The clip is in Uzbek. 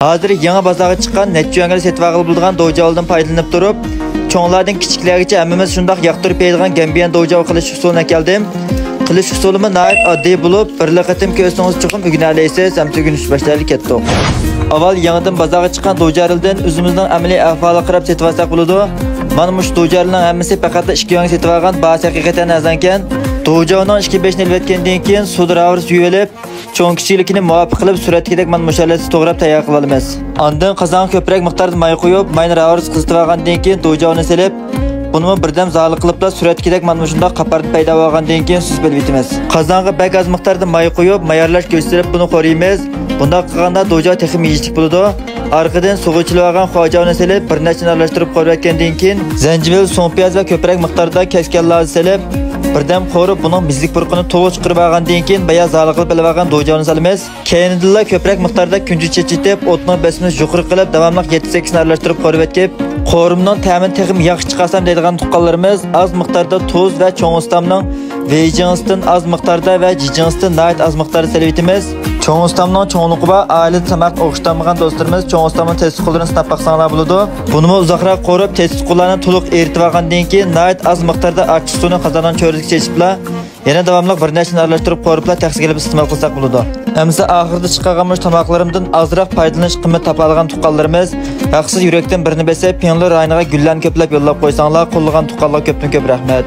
Hozir yangi bozorga chiqqan necha yuanga setib olib bo'ladigan dojavldan foydalanib turib, cho'nglardan kichiklargacha hammamiz shundoq yoqtirib yeydigan gambiyan dojav qilish usulini keldim. Qilish usulimi nihoyat oddiy bo'lib, bir qatim ko'rsangiz chiqim o'rganolasiz, ham tugunish boshladi ketdi. Avval yangidan bozorga chiqqan dojarildan o'zimizning amaliy ahvoliga qarab setib olsak bo'ladi. Mana mush dojalarning hammasi faqat 2 yuanga setib olgan, ba'zi haqiqatan azankan. Dojavning 2-5 yil o'tgandan keyin suvda ravrs yuvilib, cho'ng kichikligini muvofiq qilib suratdagidek mana mushallasi to'g'rab tayyor qilib olamiz. Ondan qozonga ko'proq miqdorda may qo'yib, mayni ravrs qizitib olgandan keyin dojavni silib, buni birdam zali qilibla suratdagidek mana shunday qaparib paydo bo'lgandan keyin suz bilib yetamiz. Qozonga bak az miqdorda may qo'yib, mayarlash ko'rsatib buni qoraymiz. Bunday qilganda dojav texim yeyishlik bo'ladi. Arqadan sug'uchilib olgan xo'javni silib, bir necha aralashtirib qo'ygandan keyin zanjibil, so'ng piyoz va ko'proq miqdorda kesganlarni silib, birdam qo'rib buning bizlik purqini to'g'ri chiqarib olgandan keyin bayoz zali qilib bilib olgan dojavni solamiz. Keyinda ko'proq miqdorda kunji chechitib, o'tni besini yuqori qilib, davomli 7-8 aralashtirib qo'rib etkib, qo'rimning ta'min texim yaxshi chiqarsam deydigan tuqqanlarimiz az miqdorda tuz va cho'ng ustamning vejinsdan az miqdorda va jijinsdan nihoyat az miqdorda solib etamiz. Cho'ng ustamning cho'ngluqi va oila tamoq o'xshatmagan do'stlarimiz cho'ng ustamning testiqlarini sinab baqsanglar bo'ladi. Buni uzoqroq qo'rib, testiqlarni to'liq eritib olgandan keyin nihoyat az miqdorda achchiq suvni qozondan cho'risiga chechibla, yana davomli bir necha aralashtirib qo'ribla taxsiga ilib iste'mol qilsak bo'ladi. Endi oxirida chiqqan tomoqlarimdan ozroq foydalanish qimmat topa olgan tuqqanlarimiz haqsiz yurakdan birini besa, Penlar rayoniga gullarni ko'plab yo'llab qo'ysanglar, qo'llagan tuqqanlar ko'pdan ko'p rahmat.